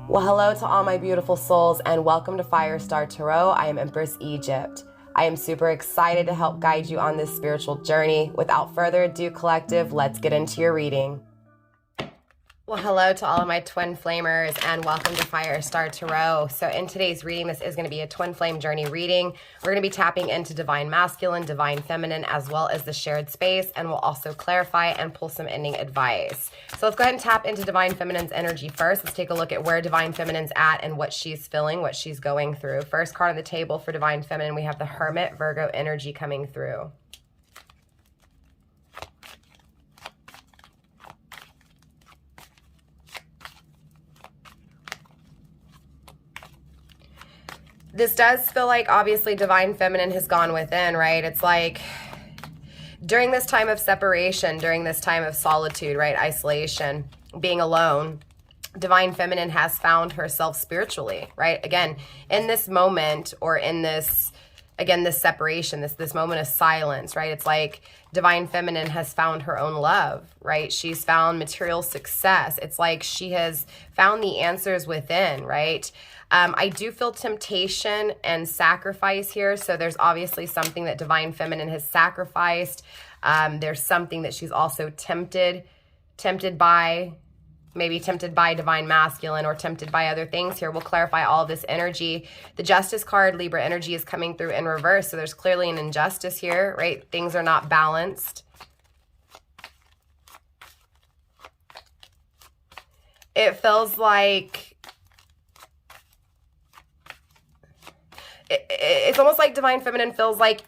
Well, hello to all my beautiful souls and welcome to Firestarpassion Tarot. I am Empress Egypt. I am super excited to help guide you on this spiritual journey. Without further ado, collective, let's get into your reading. Well, hello to all of my twin flamers and welcome to Firestarpassion Tarot. So in today's reading, this is going to be a twin flame journey reading. We're going to be tapping into divine masculine, divine feminine, as well as the shared space, and we'll also clarify and pull some ending advice. So let's go ahead and tap into divine feminine's energy first. Let's take a look at where divine feminine's at and what she's feeling, what she's going through. First card on the table for divine feminine, we have the Hermit, Virgo energy coming through. This does feel like, obviously, divine feminine has gone within, right? It's like during this time of separation, during this time of solitude, right? Isolation, being alone, divine feminine has found herself spiritually, right? Again, in this moment or in this, again, this separation, this moment of silence, right? It's like divine feminine has found her own love, right? She's found material success. It's like she has found the answers within, right? I do feel temptation and sacrifice here. So there's obviously something that divine feminine has sacrificed. There's something that she's also tempted by, maybe tempted by divine masculine or tempted by other things here. We'll clarify all of this energy. The Justice card, Libra energy, is coming through in reverse. So there's clearly an injustice here, right? Things are not balanced. It feels like it's almost like divine feminine feels like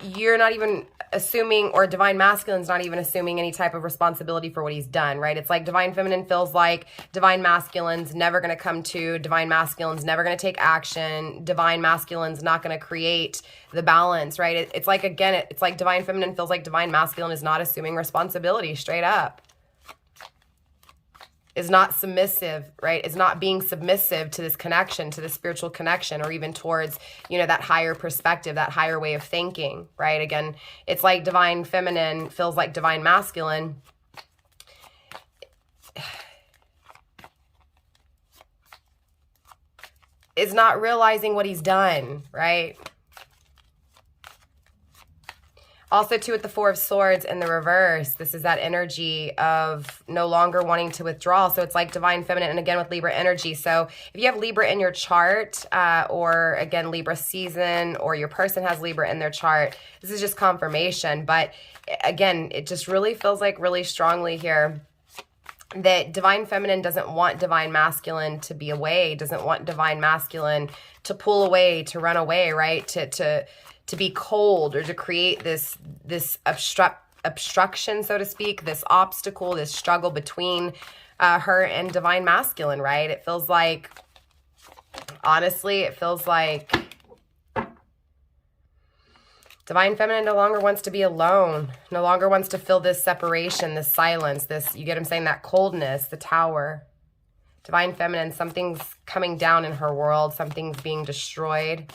you're not even assuming, or divine masculine's not even assuming any type of responsibility for what he's done, right? It's like divine feminine feels like divine masculine's never going to come to, divine masculine's never going to take action, divine masculine's not going to create the balance, right? It's like, again, it's like divine feminine feels like divine masculine is not assuming responsibility straight up. Is not submissive, right? Is not being submissive to this connection, to the spiritual connection, or even towards, you know, that higher perspective, that higher way of thinking, right? Again, it's like divine feminine feels like divine masculine is not realizing what he's done, right? Also, too, with the Four of Swords in the reverse, this is that energy of no longer wanting to withdraw. So it's like divine feminine, and again with Libra energy. So if you have Libra in your chart, or again, Libra season, or your person has Libra in their chart, this is just confirmation. But again, it just really feels like really strongly here that divine feminine doesn't want divine masculine to be away, doesn't want divine masculine to pull away, to run away, right? To be cold, or to create this obstruction, so to speak, this obstacle, this struggle between her and divine masculine, right? It feels like, honestly, it feels like divine feminine no longer wants to be alone, no longer wants to feel this separation, this silence, this, you get what I'm saying, that coldness, the Tower. Divine feminine, something's coming down in her world, something's being destroyed.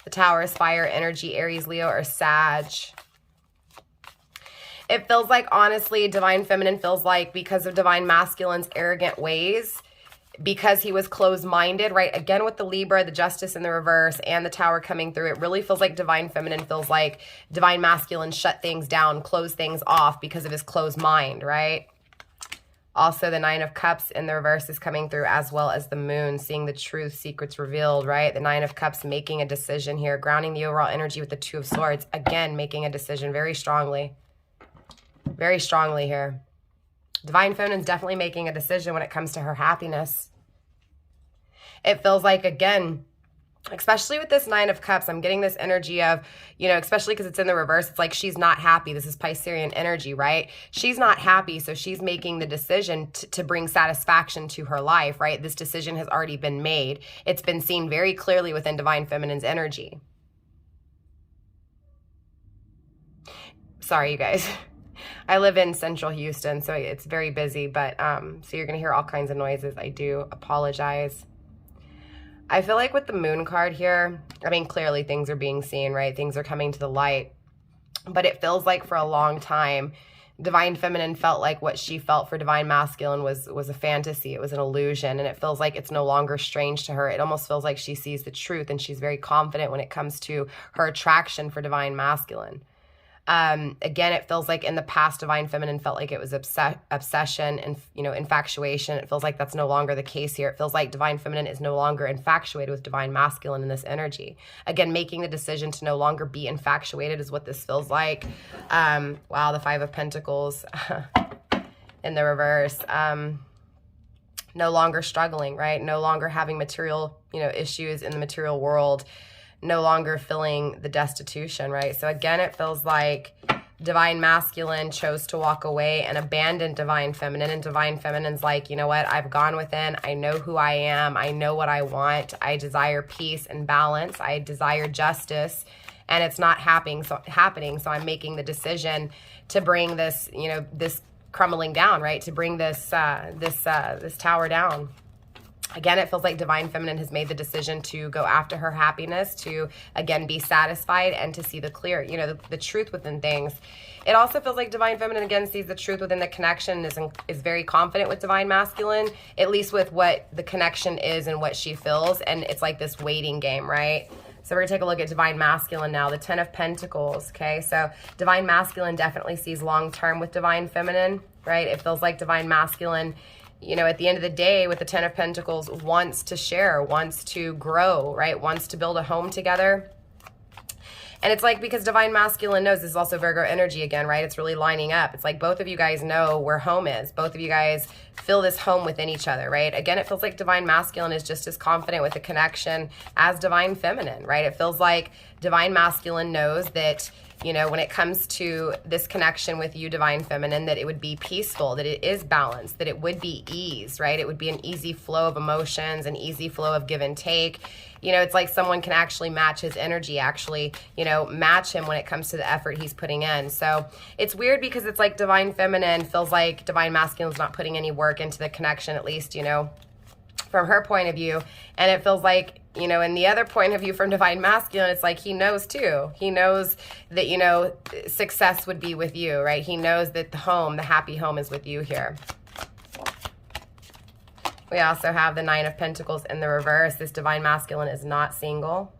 The Tower is fire energy, Aries, Leo, or Sag. It feels like, honestly, divine feminine feels like because of divine masculine's arrogant ways, because he was closed-minded, right? Again, with the Libra, the Justice in the reverse, and the Tower coming through, it really feels like divine feminine feels like divine masculine shut things down, closed things off because of his closed mind, right? Also, the Nine of Cups in the reverse is coming through, as well as the Moon, seeing the truth, secrets revealed, right? The Nine of Cups making a decision here, grounding the overall energy with the Two of Swords. Again, making a decision very strongly here. Divine feminine's definitely making a decision when it comes to her happiness. It feels like, again, especially with this Nine of Cups, I'm getting this energy of, you know, especially because it's in the reverse, it's like she's not happy. This is Piscean energy, right? She's not happy, so she's making the decision to bring satisfaction to her life, right? This decision has already been made. It's been seen very clearly within divine feminine's energy. Sorry, you guys. I live in central Houston, so it's very busy, but so you're going to hear all kinds of noises. I do apologize. I feel like with the Moon card here, I mean, clearly things are being seen, right? Things are coming to the light. But it feels like for a long time, Divine Feminine felt like what she felt for Divine Masculine was a fantasy. It was an illusion, and it feels like it's no longer strange to her. It almost feels like she sees the truth, and she's very confident when it comes to her attraction for Divine Masculine. Again, it feels like in the past, Divine Feminine felt like it was obsession and, you know, infatuation. It feels like that's no longer the case here. It feels like Divine Feminine is no longer infatuated with Divine Masculine in this energy. Again, making the decision to no longer be infatuated is what this feels like. Wow, the Five of Pentacles in the reverse. No longer struggling, right? No longer having material, you know, issues in the material world. No longer feeling the destitution, right? So again, it feels like Divine Masculine chose to walk away and abandon Divine Feminine, and Divine Feminine's like, you know what, I've gone within, I know who I am, I know what I want, I desire peace and balance, I desire justice, and it's not happening, so I'm making the decision to bring this, you know, this crumbling down, right? To bring this this tower down. Again, it feels like Divine Feminine has made the decision to go after her happiness, to, again, be satisfied and to see the clear, you know, the truth within things. It also feels like Divine Feminine, again, sees the truth within the connection, is very confident with Divine Masculine, at least with what the connection is and what she feels. And it's like this waiting game, right? So we're going to take a look at Divine Masculine now, the Ten of Pentacles, okay? So Divine Masculine definitely sees long-term with Divine Feminine, right? It feels like Divine Masculine, you know, at the end of the day with the Ten of Pentacles, wants to share, wants to grow, right? Wants to build a home together. And it's like, because Divine Masculine knows, this is also Virgo energy again, right? It's really lining up. It's like both of you guys know where home is. Both of you guys feel this home within each other, right? Again, it feels like Divine Masculine is just as confident with the connection as Divine Feminine, right? It feels like Divine Masculine knows that, you know, when it comes to this connection with you, Divine Feminine, that it would be peaceful, that it is balanced, that it would be ease, right? It would be an easy flow of emotions, an easy flow of give and take. You know, it's like someone can actually match his energy, actually, you know, match him when it comes to the effort he's putting in. So it's weird because it's like Divine Feminine feels like Divine Masculine's not putting any work into the connection, at least, you know, from her point of view. And it feels like, you know, in the other point of view from Divine Masculine, it's like he knows too. He knows that, you know, success would be with you, right? He knows that the home, the happy home is with you here. We also have the Nine of Pentacles in the reverse. This Divine Masculine is not single.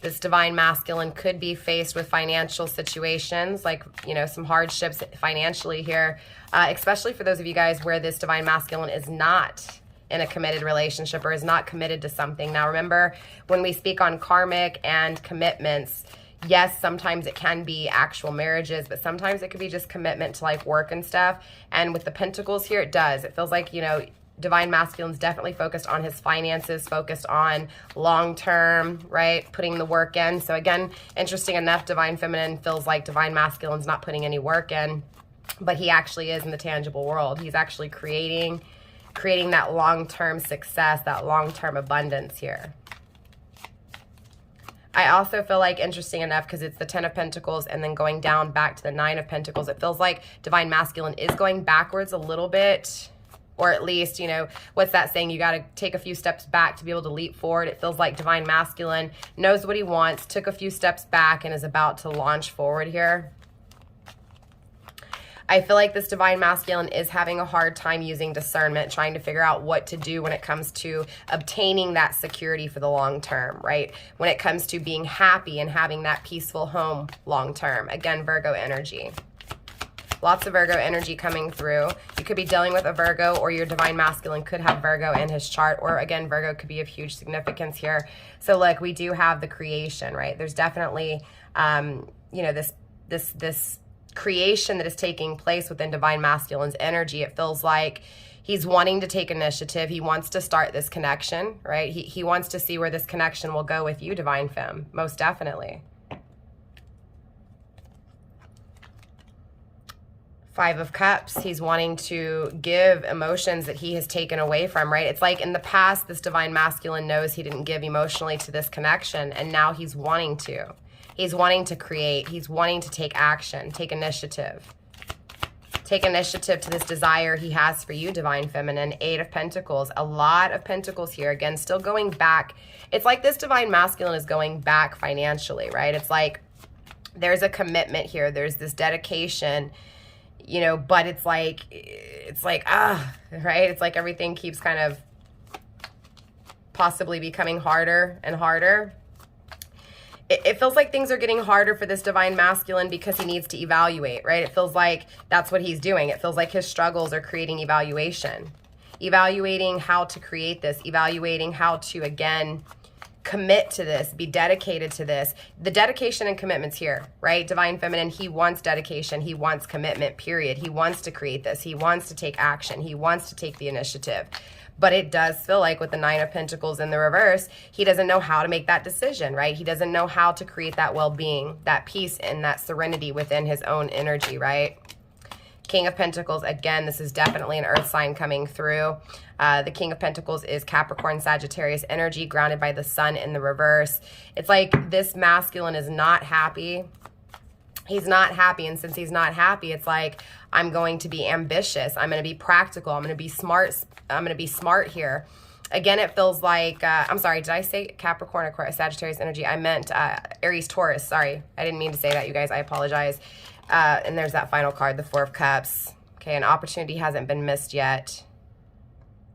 This Divine Masculine could be faced with financial situations, like, you know, some hardships financially here, especially for those of you guys where this Divine Masculine is not in a committed relationship or is not committed to something. Now, remember, when we speak on karmic and commitments, yes, sometimes it can be actual marriages, but sometimes it could be just commitment to like work and stuff. And with the Pentacles here, it does. It feels like, you know, Divine Masculine's definitely focused on his finances, focused on long-term, right? Putting the work in. So again, interesting enough, Divine Feminine feels like Divine Masculine's not putting any work in, but he actually is in the tangible world. He's actually creating that long-term success, that long-term abundance here. I also feel like, interesting enough, because it's the Ten of Pentacles and then going down back to the Nine of Pentacles, it feels like Divine Masculine is going backwards a little bit, or at least, you know, what's that saying? You got to take a few steps back to be able to leap forward. It feels like Divine Masculine knows what he wants, took a few steps back, and is about to launch forward here. I feel like this Divine Masculine is having a hard time using discernment, trying to figure out what to do when it comes to obtaining that security for the long term, right? When it comes to being happy and having that peaceful home long term. Again, Virgo energy. Lots of Virgo energy coming through. You could be dealing with a Virgo, or your Divine Masculine could have Virgo in his chart, or again, Virgo could be of huge significance here. So look, we do have the creation, right? There's definitely, you know, this creation that is taking place within Divine Masculine's energy. It feels like he's wanting to take initiative. He wants to start this connection, right? He wants to see where this connection will go with you, Divine Femme, most definitely. Five of Cups, he's wanting to give emotions that he has taken away from, right? It's like in the past, this Divine Masculine knows he didn't give emotionally to this connection, and now he's wanting to. He's wanting to create. He's wanting to take action, take initiative. Take initiative to this desire he has for you, Divine Feminine. Eight of Pentacles. A lot of Pentacles here. Again, still going back. It's like this Divine Masculine is going back financially, right? It's like there's a commitment here. There's this dedication, you know, but it's like, right? It's like everything keeps kind of possibly becoming harder and harder. It feels like things are getting harder for this divine masculine because he needs to evaluate, right? It feels like that's what he's doing. It feels like his struggles are creating evaluation. Evaluating how to create this. Evaluating how to, again, commit to this. Be dedicated to this. The dedication and commitment's here, right? Divine feminine, he wants dedication. He wants commitment, period. He wants to create this. He wants to take action. He wants to take the initiative. But it does feel like with the Nine of Pentacles in the reverse, he doesn't know how to make that decision, right? He doesn't know how to create that well-being, that peace, and that serenity within his own energy, right? King of Pentacles, again, this is definitely an earth sign coming through. The King of Pentacles is Capricorn, Sagittarius energy, grounded by the sun in the reverse. It's like this masculine is not happy. He's not happy, and since he's not happy, it's like, I'm going to be ambitious. I'm going to be practical. I'm going to be smart. I'm going to be smart here. Again, it feels like, I'm sorry, did I say Capricorn or Sagittarius energy? I meant Aries, Taurus. Sorry, I didn't mean to say that, you guys. I apologize. And there's that final card, the Four of Cups. Okay, an opportunity hasn't been missed yet.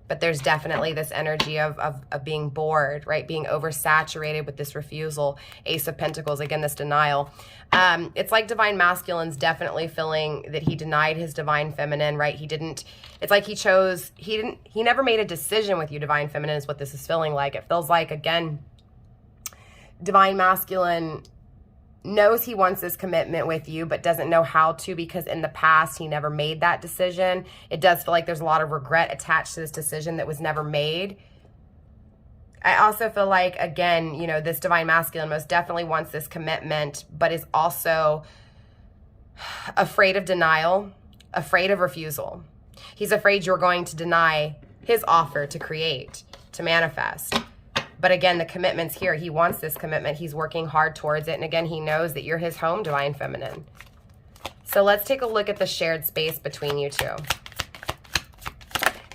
But there's definitely this energy of being bored, right? Being oversaturated with this refusal. Ace of Pentacles, again, this denial. It's like divine masculine's definitely feeling that he denied his divine feminine, right? It's like he never made a decision with you, divine feminine, is what this is feeling like. It feels like, again, divine masculine knows he wants this commitment with you, but doesn't know how to, because in the past he never made that decision. It does feel like there's a lot of regret attached to this decision that was never made. I also feel like, again, you know, this divine masculine most definitely wants this commitment, but is also afraid of denial, afraid of refusal. He's afraid you're going to deny his offer to create, to manifest. But again, the commitment's here. He wants this commitment. He's working hard towards it. And again, he knows that you're his home, divine feminine. So let's take a look at the shared space between you two.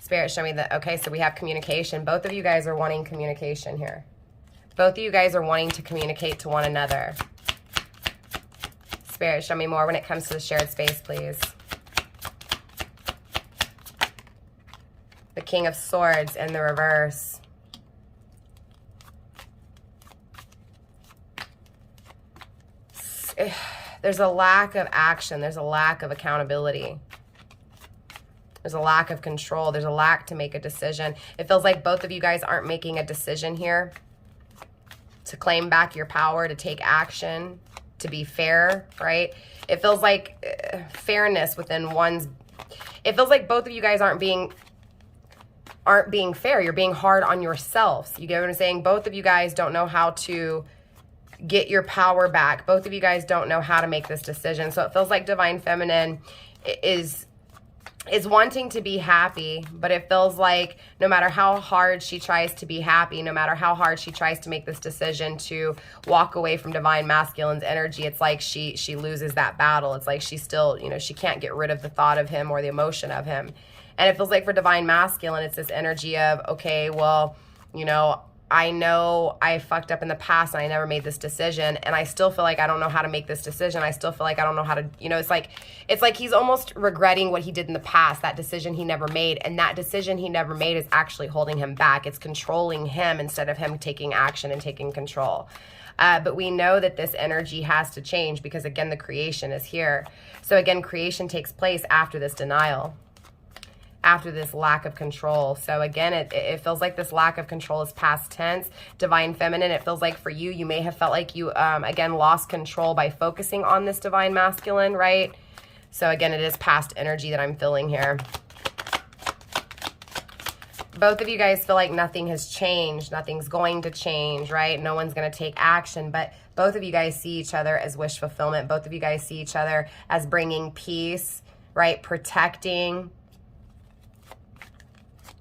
Spirit, show me that. Okay, so we have communication. Both of you guys are wanting communication here. Both of you guys are wanting to communicate to one another. Spirit, show me more when it comes to the shared space, please. The King of Swords in the reverse. There's a lack of action. There's a lack of accountability. There's a lack of control. There's a lack to make a decision. It feels like both of you guys aren't making a decision here to claim back your power, to take action, to be fair, right? It feels like fairness within one's... It feels like both of you guys aren't being fair. You're being hard on yourselves. You get what I'm saying? Both of you guys don't know how to get your power back. Both of you guys don't know how to make this decision. So it feels like divine feminine is wanting to be happy, but it feels like no matter how hard she tries to be happy, no matter how hard she tries to make this decision to walk away from divine masculine's energy, it's like she loses that battle. It's like she still, you know, she can't get rid of the thought of him or the emotion of him. And it feels like for divine masculine, it's this energy of, okay, well, you know I fucked up in the past and I never made this decision, and I still feel like I don't know how to make this decision. I still feel like I don't know how to, you know, it's like he's almost regretting what he did in the past, that decision he never made, and that decision he never made is actually holding him back. It's controlling him instead of him taking action and taking control. But we know that this energy has to change because, again, the creation is here. So again, creation takes place after this denial, after this lack of control. So again, it feels like this lack of control is past tense. Divine feminine, it feels like for you, you may have felt like you, again, lost control by focusing on this divine masculine, right? So again, it is past energy that I'm feeling here. Both of you guys feel like nothing has changed. Nothing's going to change, right? No one's going to take action, but both of you guys see each other as wish fulfillment. Both of you guys see each other as bringing peace, right? Protecting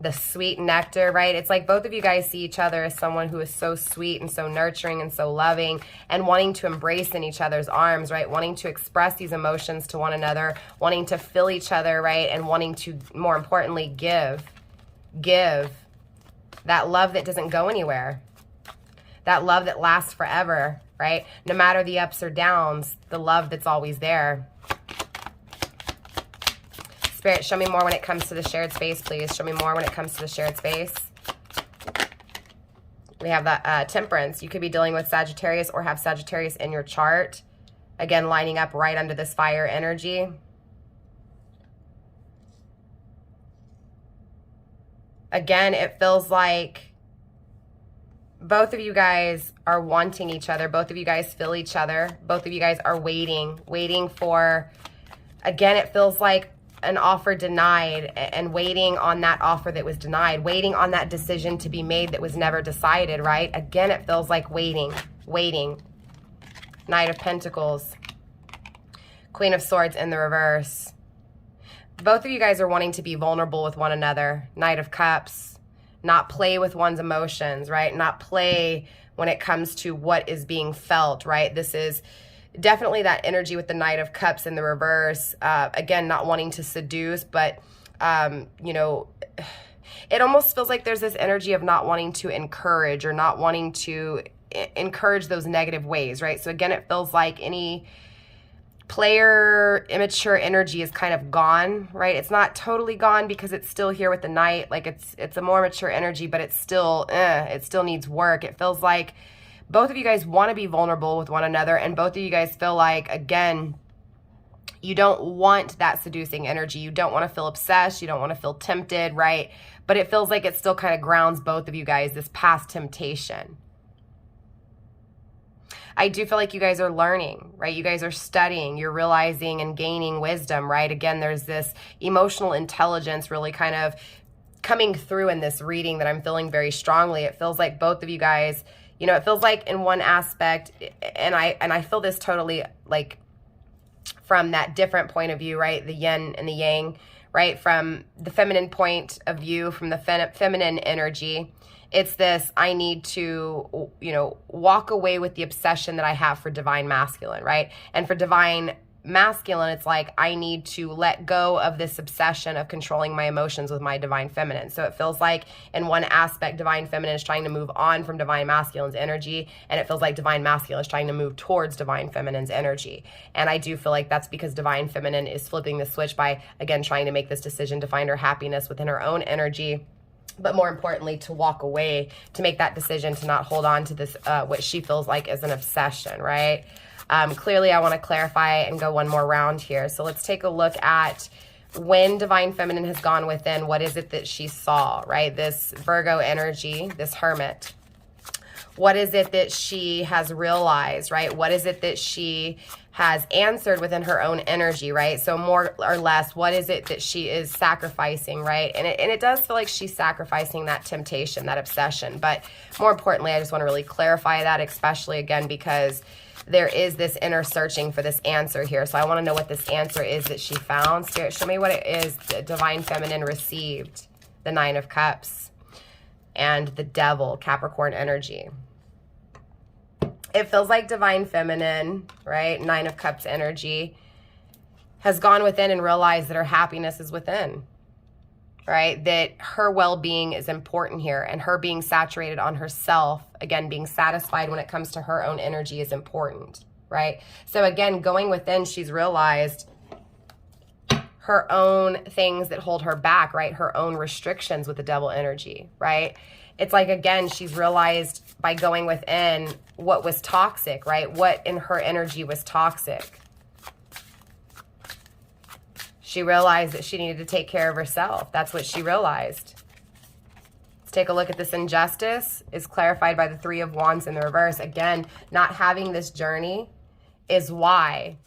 the sweet nectar, right? It's like both of you guys see each other as someone who is so sweet and so nurturing and so loving and wanting to embrace in each other's arms, right? Wanting to express these emotions to one another, wanting to fill each other, right? And wanting to, more importantly, give that love that doesn't go anywhere. That love that lasts forever, right? No matter the ups or downs, the love that's always there. Spirit, show me more when it comes to the shared space, please. Show me more when it comes to the shared space. We have that Temperance. You could be dealing with Sagittarius or have Sagittarius in your chart. Again, lining up right under this fire energy. Again, it feels like both of you guys are wanting each other. Both of you guys feel each other. Both of you guys are waiting for, again, it feels like an offer denied and waiting on that offer that was denied, waiting on that decision to be made that was never decided, right? Again, it feels like waiting. Knight of Pentacles, Queen of Swords in the reverse. Both of you guys are wanting to be vulnerable with one another. Knight of Cups, not play with one's emotions, right? Not play when it comes to what is being felt, right? This is definitely that energy with the Knight of Cups in the reverse. Again, not wanting to seduce, but, you know, it almost feels like there's this energy of not wanting to encourage or not wanting to encourage those negative ways, right? So again, it feels like any player immature energy is kind of gone, right? It's not totally gone because it's still here with the Knight. Like it's a more mature energy, but it's still, it still needs work. It feels like both of you guys want to be vulnerable with one another, and both of you guys feel like, again, you don't want that seducing energy. You don't want to feel obsessed. You don't want to feel tempted, right? But it feels like it still kind of grounds both of you guys, this past temptation. I do feel like you guys are learning, right? You guys are studying, you're realizing and gaining wisdom, right? Again, there's this emotional intelligence really kind of coming through in this reading that I'm feeling very strongly. It feels like both of you guys, you know, it feels like in one aspect, and I feel this totally like from that different point of view, right? The yin and the yang, right? From the feminine point of view, from the feminine energy, it's this, I need to, you know, walk away with the obsession that I have for divine masculine, right? And for divine masculine, it's like I need to let go of this obsession of controlling my emotions with my divine feminine. So it feels like in one aspect, divine feminine is trying to move on from divine masculine's energy, and it feels like divine masculine is trying to move towards divine feminine's energy. And I do feel like that's because divine feminine is flipping the switch by, again, trying to make this decision to find her happiness within her own energy, but more importantly, to walk away, to make that decision to not hold on to this, what she feels like is an obsession, right? Clearly, I want to clarify and go one more round here. So let's take a look at when divine feminine has gone within, what is it that she saw, right? This Virgo energy, this Hermit. What is it that she has realized, right? What is it that she has answered within her own energy, right? So more or less, what is it that she is sacrificing, right? And it does feel like she's sacrificing that temptation, that obsession. But more importantly, I just want to really clarify that, especially again, because there is this inner searching for this answer here. So I want to know what this answer is that she found. Spirit, show me what it is that divine feminine received. The Nine of Cups and the Devil, Capricorn energy. It feels like divine feminine, right? Nine of Cups energy has gone within and realized that her happiness is within, right? That her well-being is important here, and her being saturated on herself, again, being satisfied when it comes to her own energy is important, right? So again, going within, she's realized her own things that hold her back, right? Her own restrictions with the Devil energy, right? It's like, again, she's realized by going within what was toxic, right? What in her energy was toxic. She realized that she needed to take care of herself. That's what she realized. Let's take a look at this injustice. Is clarified by the Three of Wands in the reverse. Again, not having this journey is why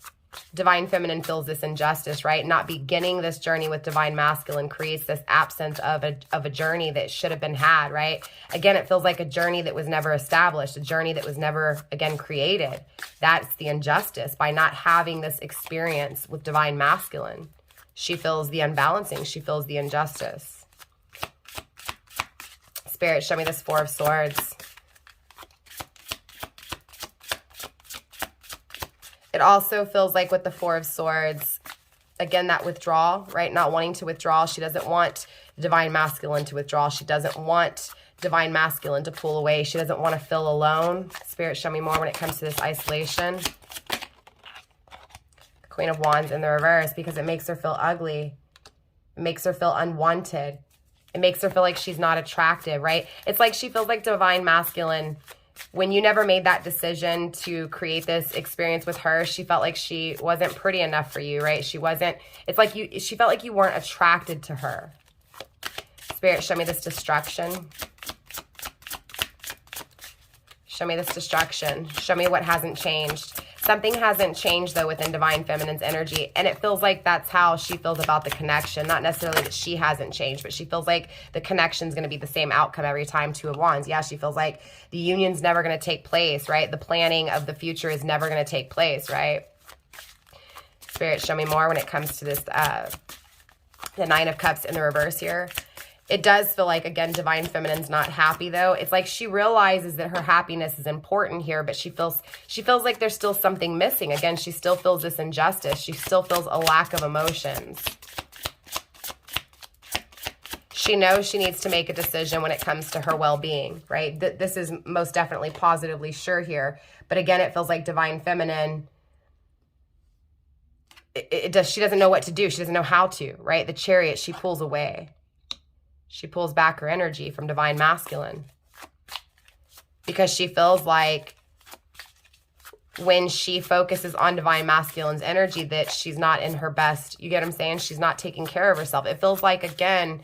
divine feminine feels this injustice, right? Not beginning this journey with divine masculine creates this absence of a journey that should have been had, right? Again, it feels like a journey that was never established, a journey that was never, again, created. That's the injustice. By not having this experience with divine masculine, she feels the unbalancing. She feels the injustice. Spirit, show me this Four of Swords. It also feels like with the Four of Swords, again, that withdrawal, right? Not wanting to withdraw. She doesn't want divine masculine to withdraw. She doesn't want Divine Masculine to pull away. She doesn't want to feel alone. Spirit, show me more when it comes to this isolation. Queen of Wands in the reverse, because it makes her feel ugly. It makes her feel unwanted. It makes her feel like she's not attractive, right? It's like she feels like Divine Masculine, when you never made that decision to create this experience with her, she felt like she wasn't pretty enough for you, right? She wasn't, it's like she felt like you weren't attracted to her. Spirit, show me this destruction. Show me this destruction. Show me what hasn't changed. Something hasn't changed, though, within Divine Feminine's energy. And it feels like that's how she feels about the connection. Not necessarily that she hasn't changed, but she feels like the connection's going to be the same outcome every time. Two of Wands. Yeah, she feels like the union's never going to take place, right? The planning of the future is never going to take place, right? Spirit, show me more when it comes to this, the Nine of Cups in the reverse here. It does feel like, again, Divine Feminine's not happy, though. It's like she realizes that her happiness is important here, but she feels like there's still something missing. Again, she still feels this injustice. She still feels a lack of emotions. She knows she needs to make a decision when it comes to her well-being, right? This is most definitely positively sure here. But again, it feels like Divine Feminine, she doesn't know what to do. She doesn't know how to, right? The Chariot, she pulls away. She pulls back her energy from Divine Masculine because she feels like when she focuses on Divine Masculine's energy that she's not in her best. You get what I'm saying? She's not taking care of herself. It feels like, again,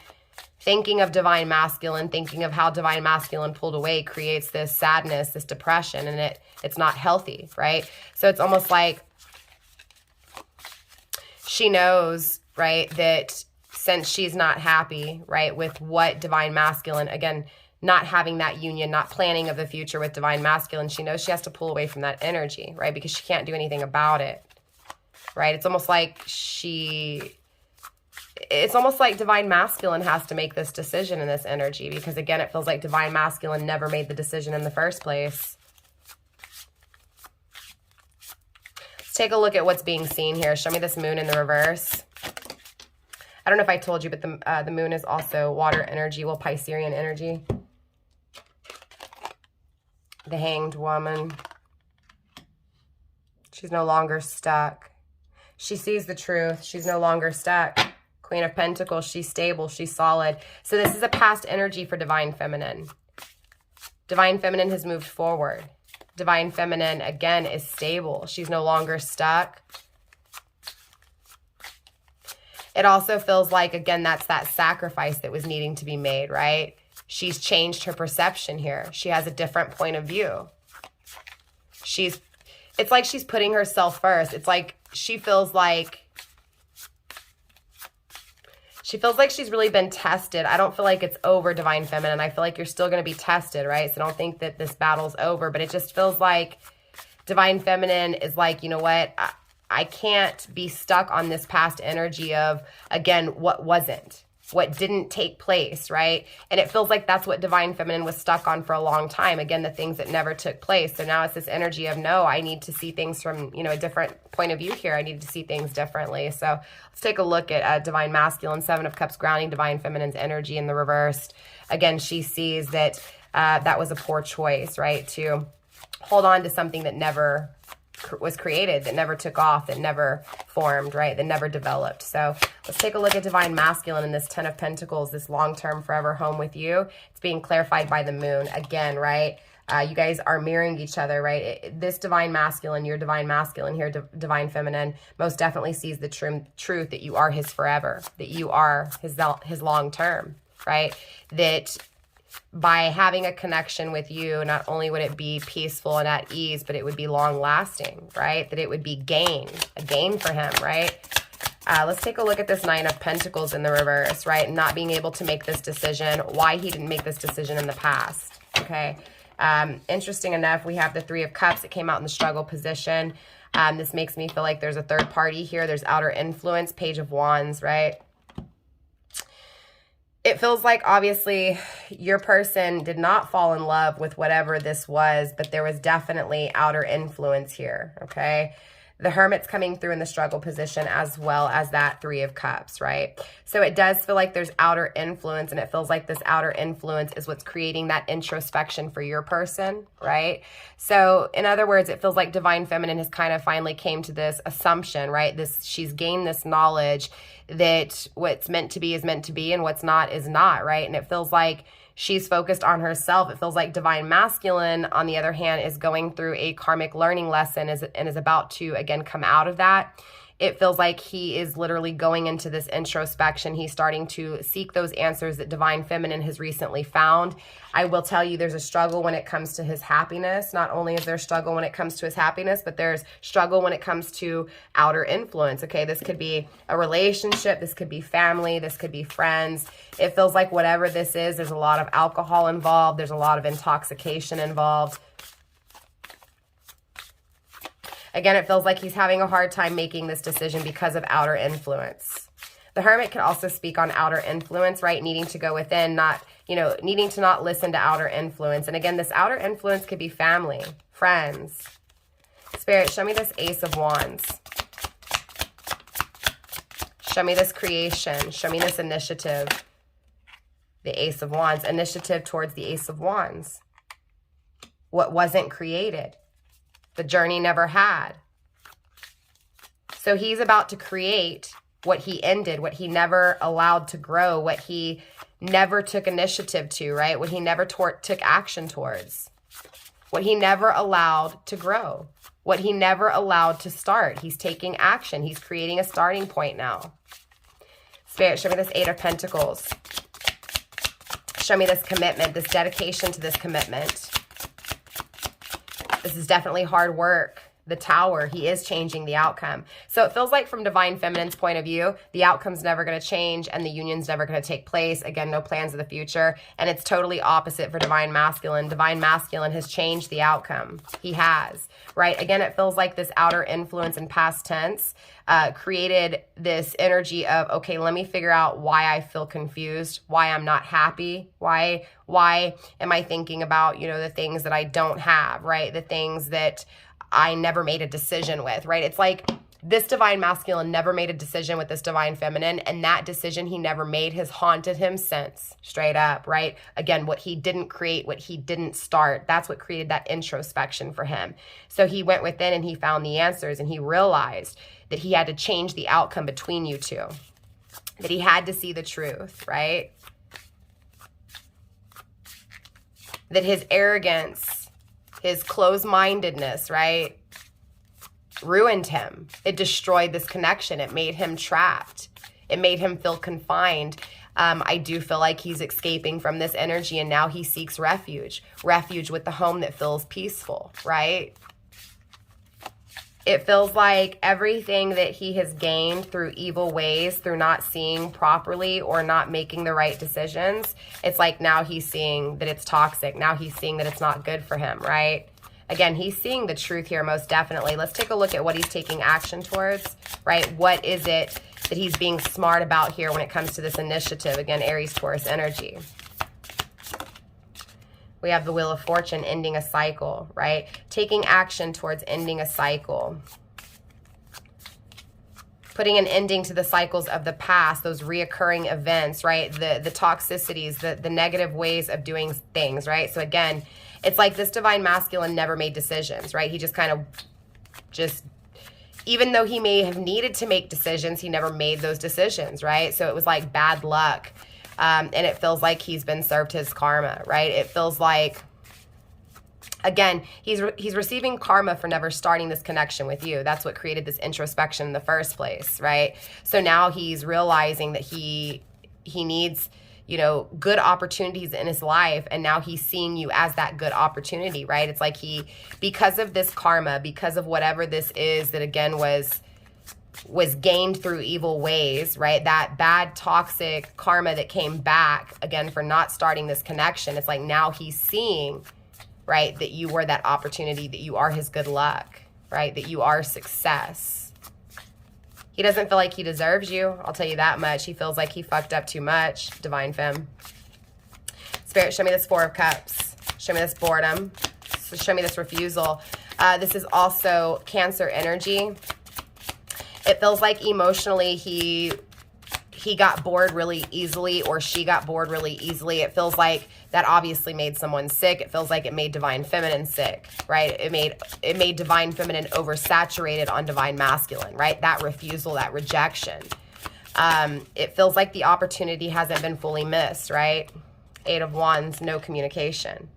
thinking of Divine Masculine, thinking of how Divine Masculine pulled away creates this sadness, this depression, and it's not healthy, right? So it's almost like she knows, right, that since she's not happy, right, with what Divine Masculine, again, not having that union, not planning of the future with Divine Masculine, she knows she has to pull away from that energy, right, because she can't do anything about it, right? It's almost like Divine Masculine has to make this decision in this energy because, again, it feels like Divine Masculine never made the decision in the first place. Let's take a look at what's being seen here. Show me this Moon in the reverse. I don't know if I told you, but the moon is also water energy, well, Piscean energy. The Hanged Woman. She's no longer stuck. She sees the truth. She's no longer stuck. Queen of Pentacles, she's stable, she's solid. So this is a past energy for Divine Feminine. Divine Feminine has moved forward. Divine Feminine, again, is stable. She's no longer stuck. It also feels like, again, that's that sacrifice that was needing to be made, right? She's changed her perception here. She has a different point of view. It's like she's putting herself first. It's like she feels like she's really been tested. I don't feel like it's over, Divine Feminine. I feel like you're still going to be tested, right? So I don't think that this battle's over, but it just feels like Divine Feminine is like, you know what? I can't be stuck on this past energy of, again, what wasn't, what didn't take place, right? And it feels like that's what Divine Feminine was stuck on for a long time. Again, the things that never took place. So now it's this energy of, no, I need to see things from, a different point of view here. I need to see things differently. So let's take a look at Divine Masculine, Seven of Cups, grounding Divine Feminine's energy in the reversed. Again, she sees that that was a poor choice, right? To hold on to something that never was created, that never took off, that never formed, right? That never developed. So let's take a look at Divine Masculine in this Ten of Pentacles, this long-term forever home with you. It's being clarified by the moon again, right? You guys are mirroring each other, right? This Divine Masculine, your Divine Masculine here, Divine Feminine, most definitely sees the truth that you are his forever, that you are his long-term, right? That by having a connection with you, not only would it be peaceful and at ease, but it would be long-lasting, right? That it would be a gain for him, right? Let's take a look at this Nine of Pentacles in the reverse, right? Not being able to make this decision, why he didn't make this decision in the past, okay? Interesting enough, we have the Three of Cups. It came out in the struggle position. This makes me feel like there's a third party here. There's outer influence, Page of Wands, right? It feels like, obviously, your person did not fall in love with whatever this was, but there was definitely outer influence here, okay? The Hermit's coming through in the struggle position, as well as that Three of Cups, right? So it does feel like there's outer influence, and it feels like this outer influence is what's creating that introspection for your person, right? So in other words, it feels like Divine Feminine has kind of finally came to this assumption, right? She's gained this knowledge that what's meant to be is meant to be, and what's not is not, right? And it feels like she's focused on herself. It feels like Divine Masculine, on the other hand, is going through a karmic learning lesson and is about to, again, come out of that. It feels like he is literally going into this introspection. He's starting to seek those answers that Divine Feminine has recently found. I will tell you, there's a struggle when it comes to his happiness. Not only is there struggle when it comes to his happiness, but there's struggle when it comes to outer influence, okay? This could be a relationship. This could be family. This could be friends. It feels like whatever this is, there's a lot of alcohol involved. There's a lot of intoxication involved. Again, it feels like he's having a hard time making this decision because of outer influence. The Hermit can also speak on outer influence, right? Needing to go within, not, needing to not listen to outer influence. And again, this outer influence could be family, friends. Spirit, show me this Ace of Wands. Show me this creation. Show me this initiative. The Ace of Wands. Initiative towards the Ace of Wands. What wasn't created. The journey never had. So he's about to create what he ended, what he never allowed to grow, what he never took initiative to, right? What he never took action towards. What he never allowed to grow. What he never allowed to start. He's taking action. He's creating a starting point now. Spirit, show me this Eight of Pentacles. Show me this commitment, this dedication to this commitment. This is definitely hard work. The Tower, he is changing the outcome. So it feels like from Divine Feminine's point of view, the outcome's never going to change and the union's never going to take place. Again, no plans of the future. And it's totally opposite for Divine Masculine. Divine Masculine has changed the outcome. He has, right? Again, it feels like this outer influence in past tense created this energy of, okay, let me figure out why I feel confused, why I'm not happy, why am I thinking about, the things that I don't have, right? The things that I never made a decision with, right? It's like this Divine Masculine never made a decision with this Divine Feminine, and that decision he never made has haunted him since, straight up, right? Again, what he didn't create, what he didn't start, that's what created that introspection for him. So he went within and he found the answers, and he realized that he had to change the outcome between you two, that he had to see the truth, right? That his arrogance, his closed-mindedness, right, ruined him. It destroyed this connection. It made him trapped. It made him feel confined. I do feel like he's escaping from this energy, and now he seeks refuge. Refuge with the home that feels peaceful, right? It feels like everything that he has gained through evil ways, through not seeing properly or not making the right decisions, it's like now he's seeing that it's toxic. Now he's seeing that it's not good for him, right? Again, he's seeing the truth here most definitely. Let's take a look at what he's taking action towards, right? What is it that he's being smart about here when it comes to this initiative? Again, Aries, Taurus energy. We have the Wheel of Fortune, ending a cycle, right? Taking action towards ending a cycle. Putting an ending to the cycles of the past, those reoccurring events, right? The toxicities, the negative ways of doing things, right? So again, it's like this Divine Masculine never made decisions, right? He just kind of even though he may have needed to make decisions, he never made those decisions, right? So it was like bad luck. And it feels like he's been served his karma, right? It feels like, again, he's receiving karma for never starting this connection with you. That's what created this introspection in the first place, right? So now he's realizing that he needs, good opportunities in his life, and now he's seeing you as that good opportunity, right? It's like because of this karma, because of whatever this is that, again, was gained through evil ways, right? That bad, toxic karma that came back, again, for not starting this connection. It's like now he's seeing, right, that you were that opportunity, that you are his good luck, right? That you are success. He doesn't feel like he deserves you. I'll tell you that much. He feels like he fucked up too much, Divine Femme. Spirit, show me this Four of Cups. Show me this boredom. Show me this refusal. This is also Cancer energy. It feels like emotionally he got bored really easily, or she got bored really easily. It feels like that obviously made someone sick. It feels like it made Divine Feminine sick, right? It made Divine Feminine oversaturated on Divine Masculine, right? That refusal, that rejection. It feels like the opportunity hasn't been fully missed, right? 8 of Wands, no communication.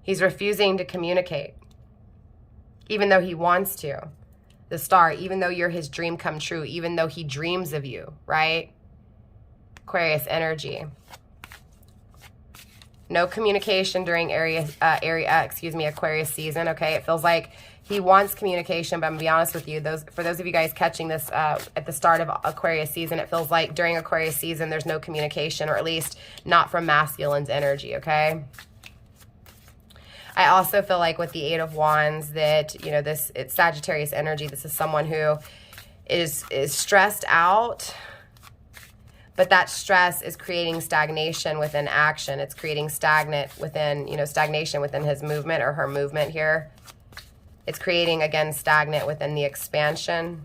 He's refusing to communicate, even though he wants to. The Star, even though you're his dream come true, even though he dreams of you, right? Aquarius energy. No communication during Aquarius season, okay? It feels like he wants communication, but I'm going to be honest with you, for those of you guys catching this at the start of Aquarius season, it feels like during Aquarius season there's no communication, or at least not from masculine's energy, okay? I also feel like with the 8 of Wands that, you know, it's Sagittarius energy. This is someone who is stressed out, but that stress is creating stagnation within action. It's creating stagnation within his movement or her movement here. It's creating, again, stagnant within the expansion.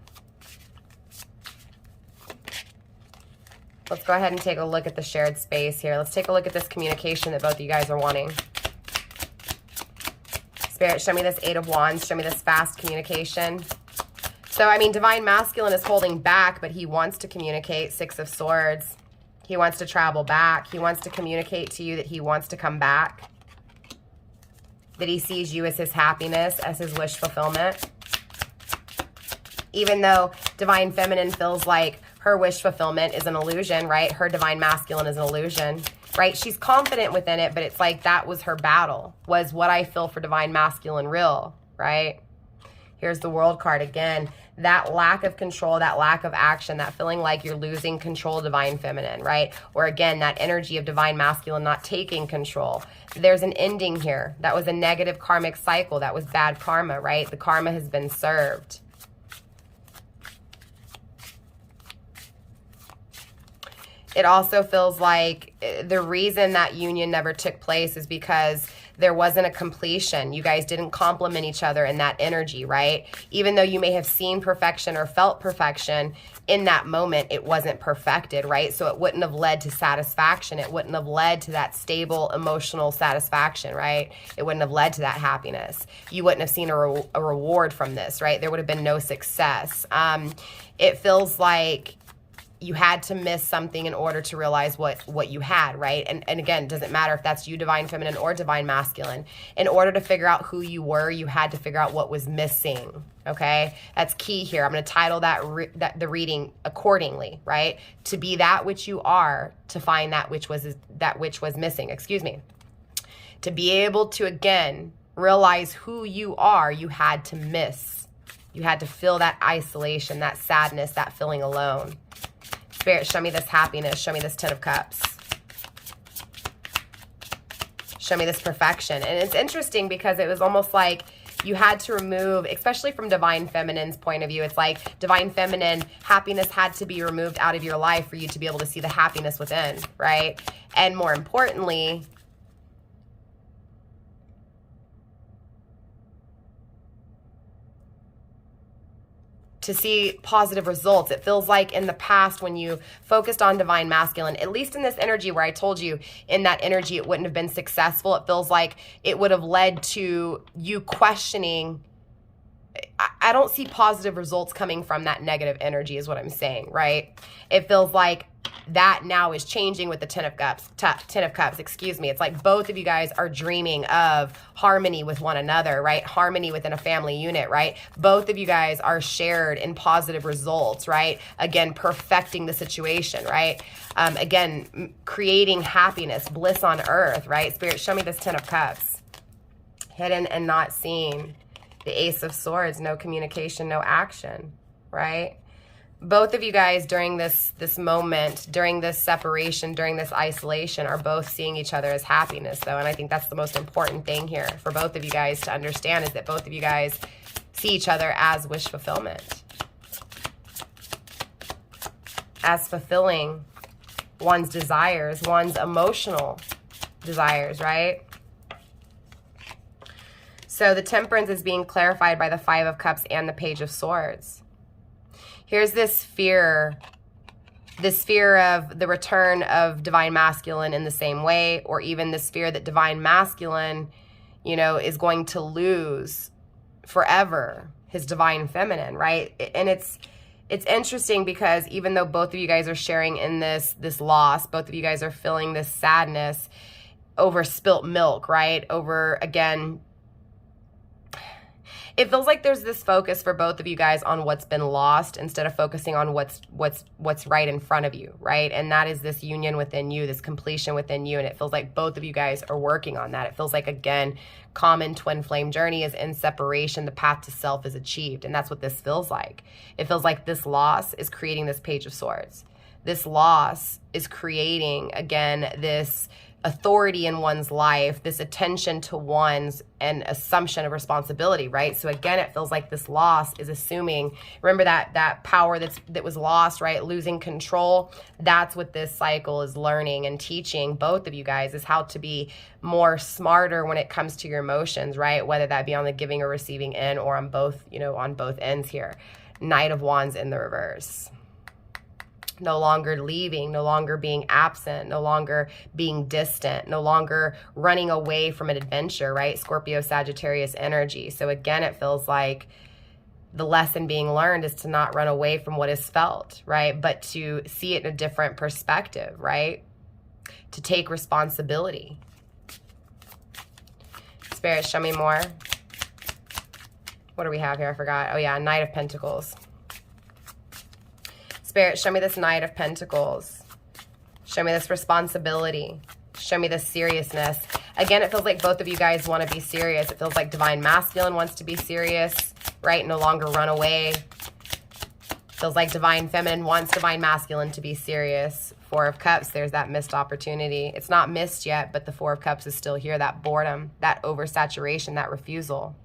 Let's go ahead and take a look at the shared space here. Let's take a look at this communication that both of you guys are wanting. Spirit, show me this 8 of Wands. Show me this fast communication. So, I mean, Divine Masculine is holding back, but he wants to communicate. 6 of Swords. He wants to travel back. He wants to communicate to you that he wants to come back. That he sees you as his happiness, as his wish fulfillment. Even though Divine Feminine feels like her wish fulfillment is an illusion, right? Her Divine Masculine is an illusion. Right? She's confident within it, but it's like that was her battle. Was what I feel for Divine Masculine real, right? Here's the World card again. That lack of control, that lack of action, that feeling like you're losing control of Divine Feminine, right? Or again, that energy of Divine Masculine not taking control. There's an ending here. That was a negative karmic cycle. That was bad karma, right? The karma has been served. It also feels like the reason that union never took place is because there wasn't a completion. You guys didn't complement each other in that energy, right? Even though you may have seen perfection or felt perfection, in that moment, it wasn't perfected, right? So it wouldn't have led to satisfaction. It wouldn't have led to that stable emotional satisfaction, right? It wouldn't have led to that happiness. You wouldn't have seen a reward from this, right? There would have been no success. It feels like you had to miss something in order to realize what you had, right? And again, it doesn't matter if that's you, Divine Feminine or Divine Masculine. In order to figure out who you were, you had to figure out what was missing, okay? That's key here. I'm going to title the reading accordingly, right? To be that which you are, to find that which was missing, excuse me. To be able to, again, realize who you are, you had to miss. You had to feel that isolation, that sadness, that feeling alone. Spirit, show me this happiness. Show me this 10 of Cups. Show me this perfection. And it's interesting because it was almost like you had to remove, especially from Divine Feminine's point of view, it's like Divine Feminine, happiness had to be removed out of your life for you to be able to see the happiness within, right? And more importantly, to see positive results. It feels like in the past when you focused on Divine Masculine, at least in this energy where I told you in that energy it wouldn't have been successful, it feels like it would have led to you questioning. I don't see positive results coming from that negative energy is what I'm saying, right? It feels like that now is changing with the 10 of Cups, excuse me. It's like both of you guys are dreaming of harmony with one another, right? Harmony within a family unit, right? Both of you guys are shared in positive results, right? Again, perfecting the situation, right? Again, creating happiness, bliss on earth, right? Spirit, show me this 10 of Cups. Hidden and not seen. The Ace of Swords, no communication, no action, right? Both of you guys during this moment, during this separation, during this isolation, are both seeing each other as happiness, though. And I think that's the most important thing here for both of you guys to understand, is that both of you guys see each other as wish fulfillment, as fulfilling one's desires, one's emotional desires, right? So the Temperance is being clarified by the Five of Cups and the Page of Swords. Here's this fear of the return of Divine Masculine in the same way, or even this fear that Divine Masculine, you know, is going to lose forever his Divine Feminine, right? And it's interesting because even though both of you guys are sharing in this loss, both of you guys are feeling this sadness over spilt milk, right? Over, again, it feels like there's this focus for both of you guys on what's been lost instead of focusing on what's right in front of you, right? And that is this union within you, this completion within you. And it feels like both of you guys are working on that. It feels like, again, common twin flame journey is in separation. The path to self is achieved. And that's what this feels like. It feels like this loss is creating this Page of Swords. This loss is creating, again, this authority in one's life, this attention to one's and assumption of responsibility, right? So again, it feels like this loss is assuming, remember that power that was lost, right? Losing control. That's what this cycle is learning and teaching both of you guys, is how to be more smarter when it comes to your emotions, right? Whether that be on the giving or receiving end, or on both, you know, on both ends here. Knight of Wands in the reverse. No longer leaving, no longer being absent, no longer being distant, no longer running away from an adventure, right? Scorpio, Sagittarius energy. So again, it feels like the lesson being learned is to not run away from what is felt, right? But to see it in a different perspective, right? To take responsibility. Spirit, show me more. What do we have here? I forgot. Oh yeah, Knight of Pentacles. Spirit, show me this Knight of Pentacles. Show me this responsibility. Show me this seriousness. Again, it feels like both of you guys want to be serious. It feels like Divine Masculine wants to be serious, right? No longer run away. Feels like Divine Feminine wants Divine Masculine to be serious. Four of Cups, there's that missed opportunity. It's not missed yet, but the Four of Cups is still here. That boredom, that oversaturation, that refusal.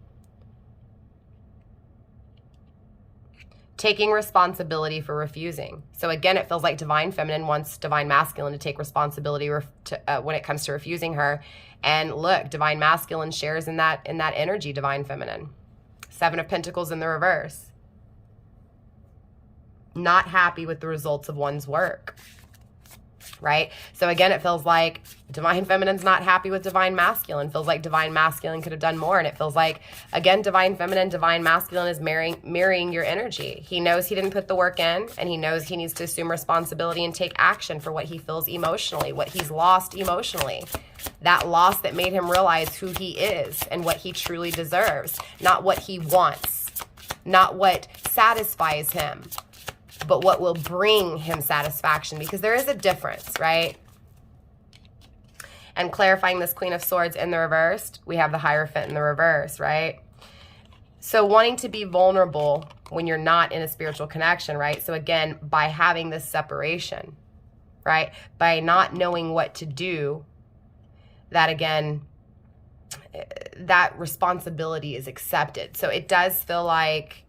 Taking responsibility for refusing. So again, it feels like Divine Feminine wants Divine Masculine to take responsibility when it comes to refusing her. And look, Divine Masculine shares in that energy, Divine Feminine. Seven of Pentacles in the reverse. Not happy with the results of one's work, right? So again, it feels like Divine Feminine's not happy with Divine Masculine. Feels like Divine Masculine could have done more. And it feels like, again, Divine Feminine, Divine Masculine is mirroring your energy. He knows he didn't put the work in, and he knows he needs to assume responsibility and take action for what he feels emotionally, what he's lost emotionally. That loss that made him realize who he is and what he truly deserves. Not what he wants, not what satisfies him, but what will bring him satisfaction, because there is a difference, right? And clarifying this Queen of Swords in the reverse, we have the Hierophant in the reverse, right? So wanting to be vulnerable when you're not in a spiritual connection, right? So again, by having this separation, right? By not knowing what to do, that again, that responsibility is accepted. So it does feel like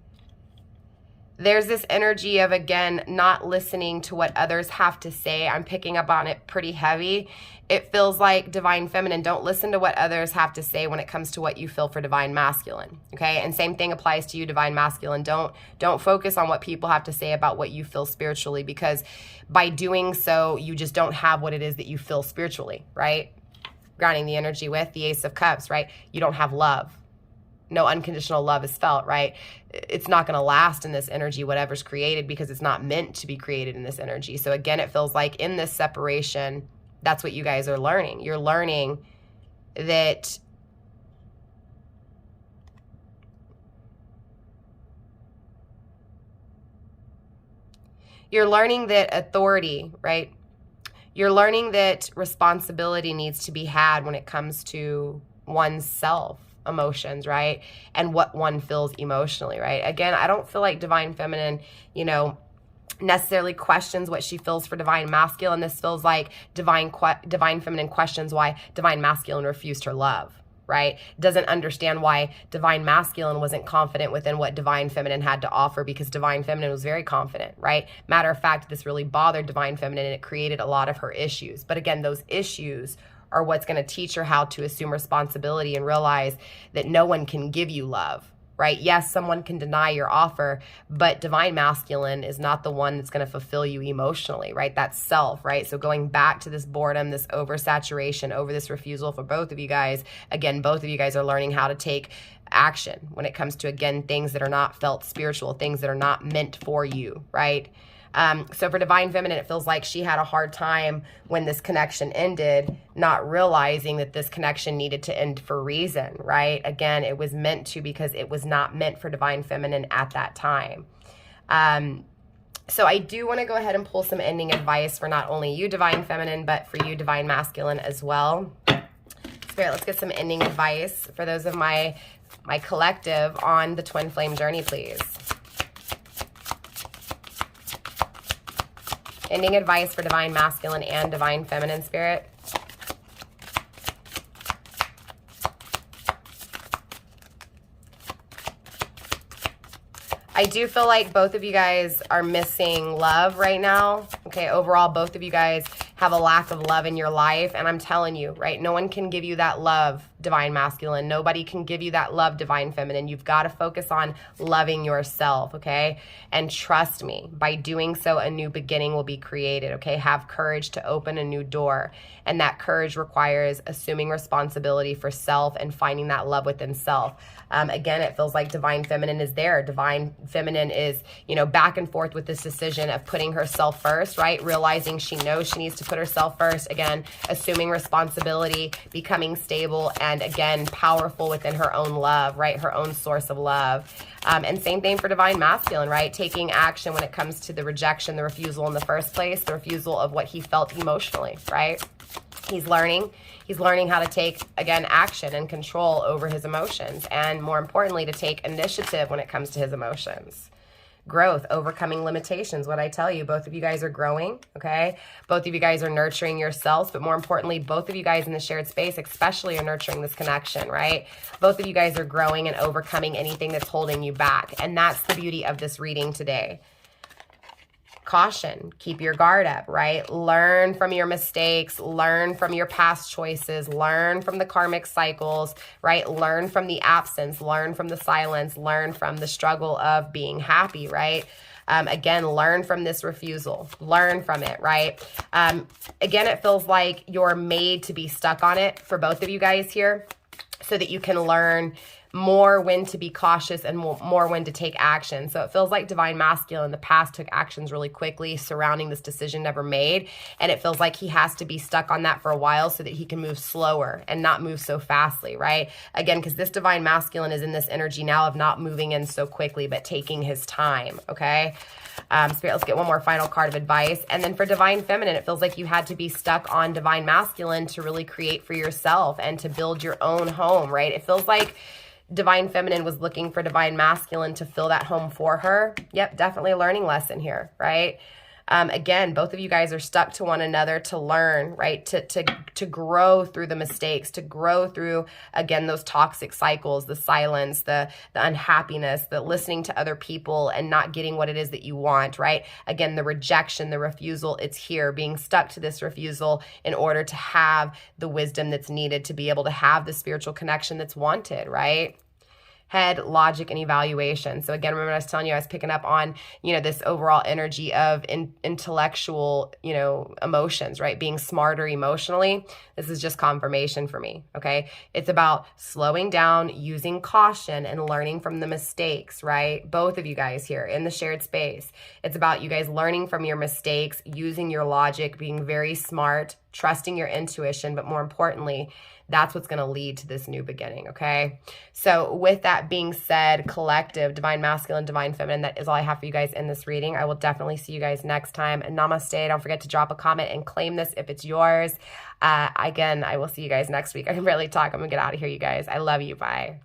there's this energy of, again, not listening to what others have to say. I'm picking up on it pretty heavy. It feels like Divine Feminine, don't listen to what others have to say when it comes to what you feel for Divine Masculine, okay? And same thing applies to you, Divine Masculine. Don't focus on what people have to say about what you feel spiritually, because by doing so, you just don't have what it is that you feel spiritually, right? Grounding the energy with the Ace of Cups, right? You don't have love. No unconditional love is felt, right? It's not going to last in this energy, whatever's created, because it's not meant to be created in this energy. So again, it feels like in this separation, that's what you guys are learning. You're learning that authority, right? You're learning that responsibility needs to be had when it comes to one's self. Emotions, right? And what one feels emotionally, right? Again, I don't feel like Divine Feminine, you know, necessarily questions what she feels for Divine Masculine. This feels like Divine Feminine questions why Divine Masculine refused her love, right? Doesn't understand why Divine Masculine wasn't confident within what Divine Feminine had to offer, because Divine Feminine was very confident, right? Matter of fact, this really bothered Divine Feminine, and it created a lot of her issues. But again, those issues or what's going to teach her how to assume responsibility and realize that no one can give you love, right? Yes, someone can deny your offer, but divine masculine is not the one that's going to fulfill you emotionally, right? That's self, right? So going back to this boredom, this oversaturation, over this refusal for both of you guys, again, both of you guys are learning how to take action when it comes to, again, things that are not felt spiritual, things that are not meant for you, right? So for divine feminine, it feels like she had a hard time when this connection ended, not realizing that this connection needed to end for a reason, right? Again, it was meant to, because it was not meant for divine feminine at that time. So I do want to go ahead and pull some ending advice for not only you, divine feminine, but for you, divine masculine, as well. Spirit, let's get some ending advice for those of my collective on the twin flame journey, please. Ending advice for divine masculine and divine feminine, Spirit. I do feel like both of you guys are missing love right now. Okay, overall, both of you guys have a lack of love in your life. And I'm telling you, right, no one can give you that love, divine masculine. Nobody can give you that love, divine feminine. You've got to focus on loving yourself, okay? And trust me, by doing so, a new beginning will be created, okay? Have courage to open a new door. And that courage requires assuming responsibility for self and finding that love within self. Again, it feels like divine feminine is there. Divine feminine is, you know, back and forth with this decision of putting herself first, right? Realizing she knows she needs to put herself first. Again, assuming responsibility, becoming stable, and again, powerful within her own love, right? Her own source of love. And same thing for divine masculine, right? Taking action when it comes to the rejection, the refusal in the first place, the refusal of what he felt emotionally, right? He's learning how to take, again, action and control over his emotions, and more importantly, to take initiative when it comes to his emotions. Growth, overcoming limitations. What I tell you, both of you guys are growing, okay? Both of you guys are nurturing yourselves, but more importantly, both of you guys in the shared space especially are nurturing this connection, right? Both of you guys are growing and overcoming anything that's holding you back, and that's the beauty of this reading today. Caution, keep your guard up, right? Learn from your mistakes, learn from your past choices, learn from the karmic cycles, right? Learn from the absence, learn from the silence, learn from the struggle of being happy, right? Again, learn from this refusal, learn from it, right? Again, it feels like you're made to be stuck on it for both of you guys here, so that you can learn more when to be cautious and more when to take action. So it feels like divine masculine in the past took actions really quickly surrounding this decision never made. And it feels like he has to be stuck on that for a while so that he can move slower and not move so fastly, right? Again, because this divine masculine is in this energy now of not moving in so quickly, but taking his time, okay? Spirit, let's get one more final card of advice. And then for divine feminine, it feels like you had to be stuck on divine masculine to really create for yourself and to build your own home, right? It feels like divine feminine was looking for divine masculine to fill that home for her. Yep, definitely a learning lesson here, right? Again, both of you guys are stuck to one another to learn, right? To grow through the mistakes, to grow through, again, those toxic cycles, the silence, the unhappiness, the listening to other people and not getting what it is that you want, right? Again, the rejection, the refusal, it's here, being stuck to this refusal in order to have the wisdom that's needed to be able to have the spiritual connection that's wanted, right? Head, logic, and evaluation. So again, remember I was telling you I was picking up on, you know, this overall energy of intellectual, you know, emotions, right? Being smarter emotionally. This is just confirmation for me, okay? It's about slowing down, using caution, and learning from the mistakes, right? Both of you guys here in the shared space. It's about you guys learning from your mistakes, using your logic, being very smart, trusting your intuition, but more importantly, that's what's going to lead to this new beginning, okay? So with that being said, collective, divine masculine, divine feminine, that is all I have for you guys in this reading. I will definitely see you guys next time. And namaste. Don't forget to drop a comment and claim this if it's yours. Again, I will see you guys next week. I can barely talk. I'm going to get out of here, you guys. I love you. Bye.